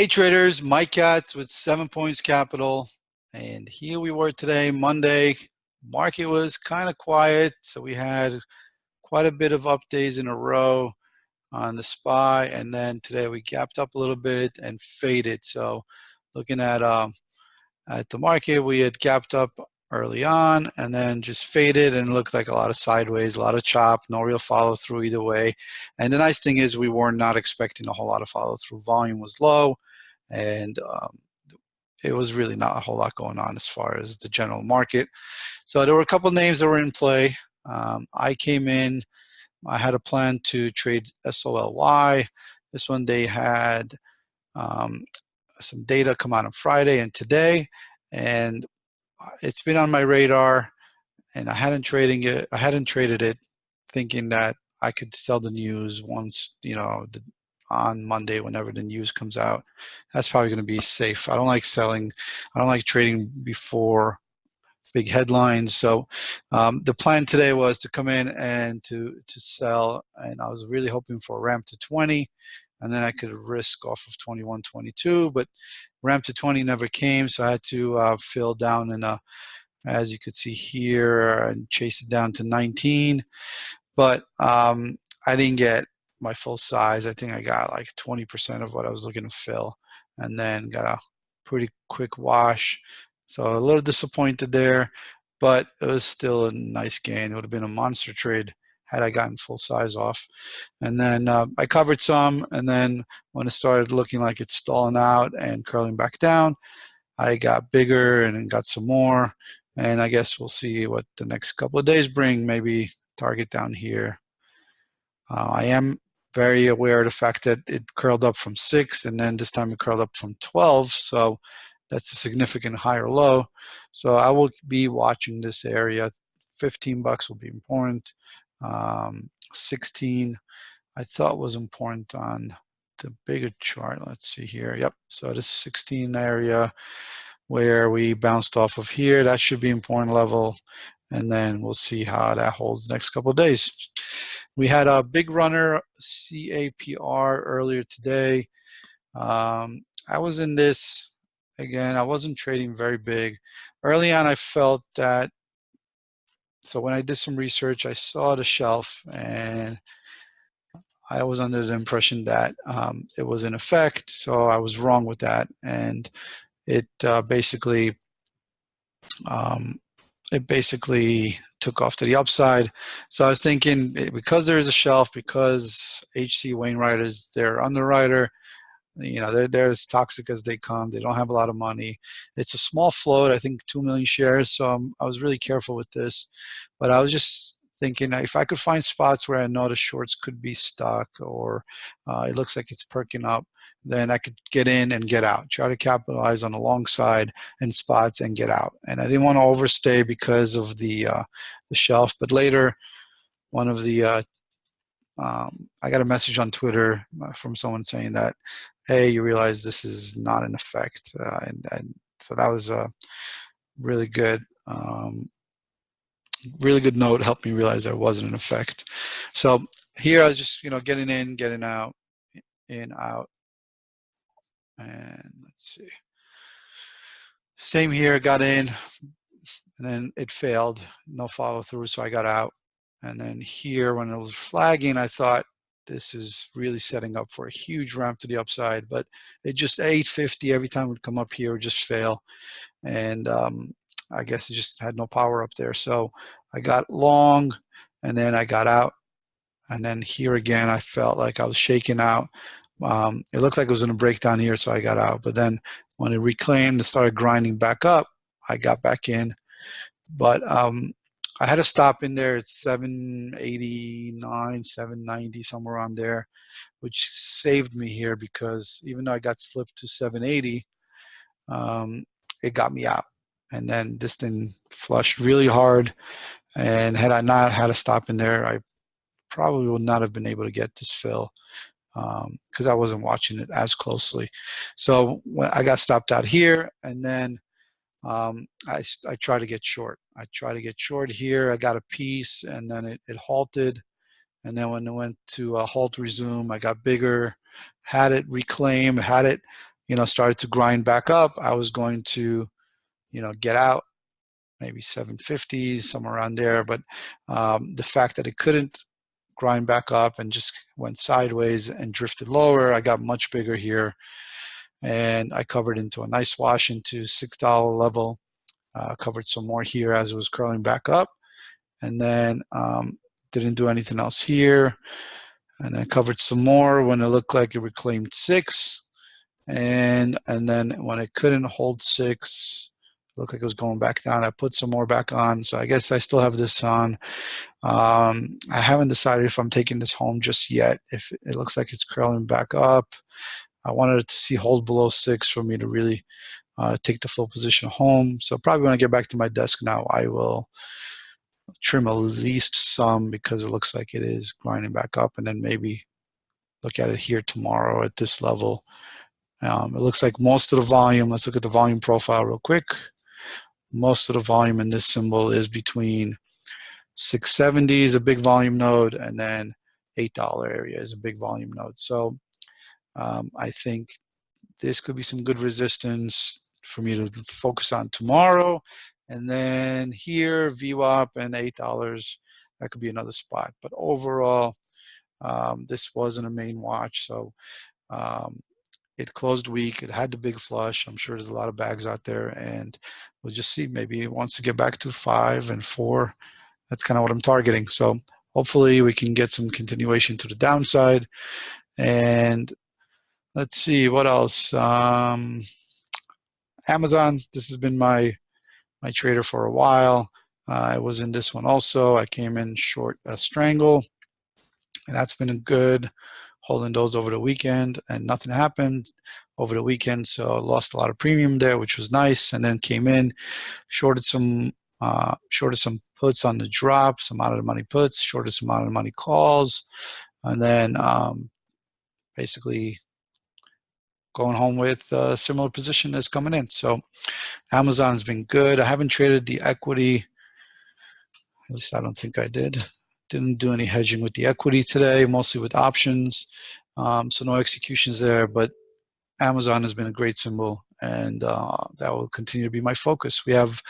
Hey traders, Mike Katz with 7 Points Capital, and here we were today, Monday. Market was kind of quiet, so we had quite a bit of up days in a row on the SPY, and then today we gapped up a little bit and faded. So looking at the market, we had gapped up early on and then just faded and looked like a lot of sideways, a lot of chop, no real follow through either way. And the nice thing is we were not expecting a whole lot of follow through. Volume was low, and it was really not a whole lot going on as far as the general market. So there were a couple of names that were in play. I came in, I had a plan to trade SOLY. This one, they had some data come out on Friday and today, and it's been on my radar, and I hadn't traded it thinking that I could sell the news once, on Monday whenever the news comes out. That's probably going to be safe. I don't like selling. I don't like trading before big headlines. So the plan today was to come in and to sell, and I was really hoping for a ramp to 20, and then I could risk off of 21, 22, but ramp to 20 never came, so I had to fill down in as you could see here, and chase it down to 19. But I didn't get my full size. I think I got like 20% of what I was looking to fill, and then got a pretty quick wash. So a little disappointed there, but it was still a nice gain. It would have been a monster trade had I gotten full size off. And then I covered some, and then when it started looking like it's stalling out and curling back down, I got bigger and then got some more. And I guess we'll see what the next couple of days bring. Maybe target down here. I am very aware of the fact that it curled up from 6, and then this time it curled up from 12. So that's a significant higher low. So I will be watching this area. $15 will be important. 16 I thought was important on the bigger chart. Let's see here. Yep. So this 16 area where we bounced off of here, that should be important level. And then we'll see how that holds the next couple of days. We had a big runner, CAPR, earlier today. I was in this, again, I wasn't trading very big. Early on, I felt that, so when I did some research, I saw the shelf, and I was under the impression that it was in effect, so I was wrong with that. And it basically took off to the upside. So I was thinking, because there is a shelf, because H.C. Wainwright is their underwriter, they're as toxic as they come. They don't have a lot of money. It's a small float, I think 2 million shares. So I was really careful with this. But I was just thinking, if I could find spots where I know the shorts could be stuck, or it looks like it's perking up, then I could get in and get out, try to capitalize on the long side and spots and get out. And I didn't want to overstay because of the shelf. But later, one of the I got a message on Twitter from someone saying that, hey, you realize this is not in effect, and so that was a really good note. Helped me realize that it wasn't in effect. So here I was just getting in, getting out, in, out, and let's see. Same here, got in, and then it failed, no follow through, so I got out. And then here, when it was flagging, I thought this is really setting up for a huge ramp to the upside, but it just 850 every time it would come up here, would just fail. And I guess it just had no power up there. So I got long, and then I got out. And then here again, I felt like I was shaking out. It looked like it was going to break down here, so I got out. But then when it reclaimed and started grinding back up, I got back in. But I had to stop in there at 789, 790, somewhere around there, which saved me here, because even though I got slipped to 780, it got me out. And then this thing flushed really hard. And had I not had to stop in there, I probably would not have been able to get this fill, because I wasn't watching it as closely. So when I got stopped out here, and then I try to get short. I try to get short here. I got a piece, and then it halted. And then when it went to halt resume, I got bigger, had it reclaim, had it started to grind back up, I was going to, get out, maybe 750, somewhere around there. But the fact that it couldn't grind back up and just went sideways and drifted lower, I got much bigger here. And I covered into a nice wash into $6 level. Covered some more here as it was curling back up. And then didn't do anything else here. And then covered some more when it looked like it reclaimed 6. And then when it couldn't hold 6, looked like it was going back down, I put some more back on. So I guess I still have this on. I haven't decided if I'm taking this home just yet. If it looks like it's curling back up, I wanted it to see hold below 6 for me to really take the full position home. So probably when I get back to my desk now, I will trim at least some, because it looks like it is grinding back up, and then maybe look at it here tomorrow at this level. It looks like most of the volume, let's look at the volume profile real quick. Most of the volume in this symbol is between 670 is a big volume node, and then $8 area is a big volume node. So I think this could be some good resistance for me to focus on tomorrow. And then here, VWAP and $8, that could be another spot. But overall, this wasn't a main watch. So it closed weak. It had the big flush. I'm sure there's a lot of bags out there. And we'll just see. Maybe it wants to get back to 5 and 4. That's kind of what I'm targeting. So hopefully we can get some continuation to the downside. And let's see, what else? Amazon, this has been my trader for a while. I was in this one also. I came in short a strangle, and that's been good, holding those over the weekend, and nothing happened over the weekend, so I lost a lot of premium there, which was nice. And then came in, shorted some puts on the drop, some out of the money puts, shorted some out of the money calls, and then basically going home with a similar position as coming in. So Amazon has been good. I haven't traded the equity. At least I don't think I did. Didn't do any hedging with the equity today, mostly with options. So no executions there, but Amazon has been a great symbol, and that will continue to be my focus. We have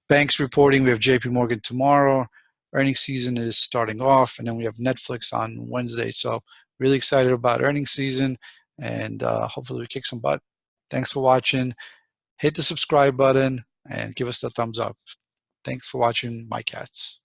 banks reporting. We have JP Morgan tomorrow. Earnings season is starting off, and then we have Netflix on Wednesday. So really excited about earnings season, and hopefully we kick some butt. Thanks for watching. Hit the subscribe button and give us the thumbs up. Thanks for watching. My Katz.